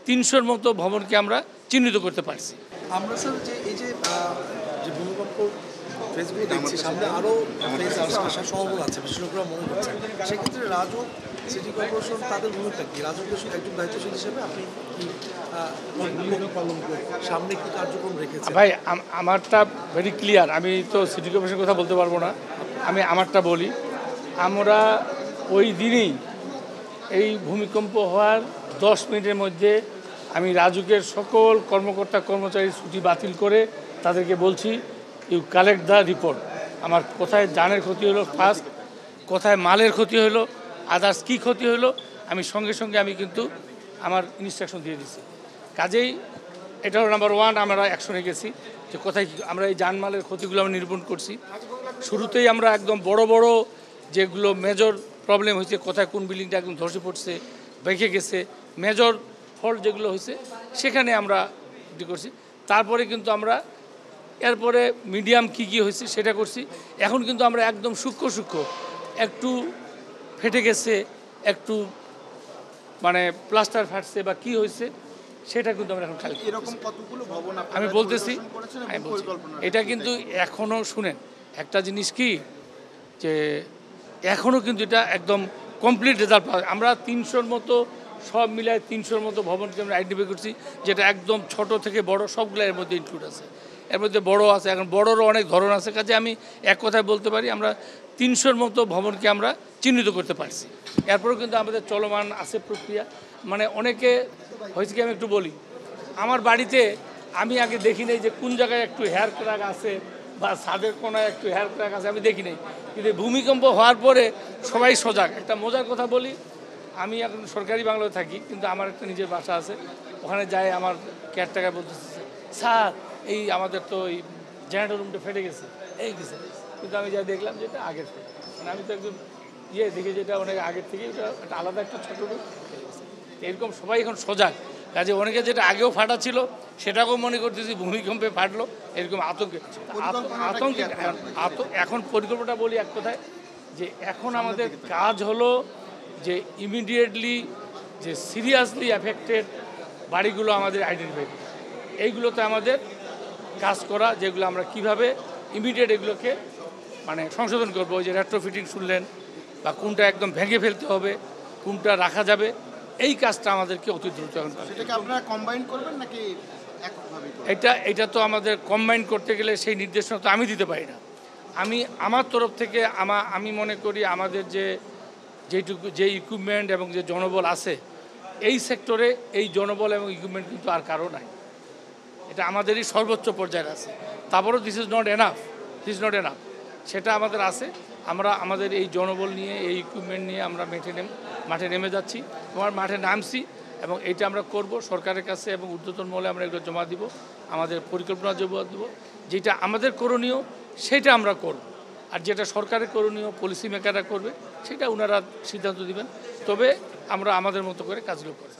300-র মতো ভবনকে আমরা চিহ্নিত করতে পারছি। আমরা স্যার যে এই যে ভূমিকম্প ফেসগুলো দেখছি, সামনে আরও ফেস আসার সম্ভাবনা আছে বিশেষজ্ঞরা মনে করছেন। সেক্ষেত্রে রাজউক সিটি কর্পোরেশন তাদের ভূমিকা কি? রাজউকের একজন দায়িত্বশীল হিসেবে আপনি কি পালন করে সামনে কি কার্যক্রম রেখেছেন? ভাই আমারটা ভেরি ক্লিয়ার, আমি তো সিটি কর্পোরেশনের কথা বলতে পারবো না, আমি আমারটা বলি। আমরা ওই দিনেই এই ভূমিকম্প হওয়ার 10 মিনিটের মধ্যে আমি রাজুকের সকল কর্মকর্তা কর্মচারী ছুটি বাতিল করে তাদেরকে বলছি ইউ কালেক্ট দ্য রিপোর্ট। আমার কোথায় জানের ক্ষতি হলো ফার্স্ট, কোথায় মালের ক্ষতি হলো, আদার্স কী ক্ষতি হলো, আমি সঙ্গে সঙ্গে আমি কিন্তু আমার ইনস্ট্রাকশন দিয়ে দিচ্ছি। কাজেই এটা হলো নাম্বার 1, আমরা অ্যাকশনে গেছি যে কোথায় আমরা এই জানমালের ক্ষতিগুলো আমরা নিরূপণ করছি। শুরুতেই আমরা একদম বড় বড় যেগুলো মেজর প্রবলেম হয়েছে, কোথায় কোন বিল্ডিংটা একদম ধসে পড়ছে, ভেঙে গেছে, মেজর ফল্ট যেগুলো হয়েছে সেখানে আমরা করছি। তারপরে কিন্তু আমরা এরপরে মিডিয়াম কী কী হয়েছে সেটা করছি। এখন কিন্তু আমরা একদম সূক্ষ্ম একটু ফেটে গেছে, একটু মানে প্লাস্টার ফাটছে বা কী হয়েছে সেটা কিন্তু আমরা এখন খালি এরকম কতগুলো ভবন আমি বলতেছি। এটা কিন্তু এখনও শুনেন একটা জিনিস কি যে এখনও কিন্তু এটা একদম কমপ্লিট রেজাল্ট পাওয়া। আমরা 300-র মতো সব মিলায় 300-র মতো ভবনকে আমরা আইডেন্টিফাই করছি, যেটা একদম ছোট থেকে বড় সবগুলো এর মধ্যে ইনক্লুড আছে। এর মধ্যে বড় আছে, এখন বড়রও অনেক ধরন আছে। কাজে আমি এক কথায় বলতে পারি আমরা 300-র মতো ভবনকে আমরা চিহ্নিত করতে পারছি। এরপরেও কিন্তু আমাদের চলমান আছে প্রক্রিয়া। মানে অনেকে হয়েছে কি আমি একটু বলি, আমার বাড়িতে আমি আগে দেখি নাই যে কোন জায়গায় একটু হেয়ার ক্র্যাক আছে বা ছাদের কোনায় একটু হেয়ার ক্র্যাক আছে, আমি দেখি নাই। কিন্তু ভূমিকম্প হওয়ার পরে সবাই সজাগ। একটা মজার কথা বলি, আমি এখন সরকারি বাংলায় থাকি, কিন্তু আমার একটা নিজের বাসা আছে, ওখানে যাই আমার কেয়ারটেকার বলতেছে স্যার এই আমাদের তো এই জেনারেটর রুমটা ফেটে গেছে, এই গেছে। কিন্তু আমি যা দেখলাম যে এটা আগের থেকে, মানে আমি তো একদম দেখি যেটা অনেক আগের থেকে এটা একটা আলাদা একটা ছোটো রুম এরকম। সবাই এখন সজাগ। কাজে অনেকে যেটা আগেও ফাটা ছিল সেটাকেও মনে করতেছি ভূমিকম্পে ফাটলো, এরকম আতঙ্কে এখন পরিকল্পনাটা বলি এক কথায় যে এখন আমাদের কাজ হলো যে ইমিডিয়েটলি যে সিরিয়াসলি অ্যাফেক্টেড বাড়িগুলো আমাদের আইডেন্টিফাই করা, এইগুলোতে আমাদের কাজ করা, যেগুলো আমরা কিভাবে ইমিডিয়েট এগুলোকে মানে সংশোধন করবো। ওই যে রেট্রোফিটিং শুনলেন, বা কোনটা একদম ভেঙে ফেলতে হবে, কোনটা রাখা যাবে, এই কাজটা আমাদেরকে অতি দ্রুত এখন সেটাকে আপনারা কম্বাইন করবেন নাকি এককভাবে? এটা তো আমাদের কম্বাইন করতে গেলে সেই নির্দেশনা তো আমি দিতে পারি না। আমি আমার তরফ থেকে আমি মনে করি আমাদের যে ইকুইপমেন্ট এবং যে জনবল আছে এই সেক্টরে, এই জনবল এবং ইকুইপমেন্ট কিন্তু আর কারো নাই। এটা আমাদেরই সর্বোচ্চ পর্যায়ে আছে। তারপরেও দিস ইজ নট এনাফ। সেটা আমাদের আছে। আমরা আমাদের এই জনবল নিয়ে, এই ইকুইপমেন্ট নিয়ে আমরা মাঠে নেমে যাচ্ছি, মাঠে নামছি, এবং এইটা আমরা করব সরকারের কাছে এবং ঊর্ধ্বতন মহলে আমরা এগুলো জমা দিব, আমাদের পরিকল্পনা জমা দেবো। যেটা আমাদের করণীয় সেটা আমরা করব, আর যেটা সরকারের করণীয় পলিসি মেকাররা করবে সেটা ওনারা সিদ্ধান্ত দিবেন। তবে আমরা আমাদের মতো করে কাজগুলো করব।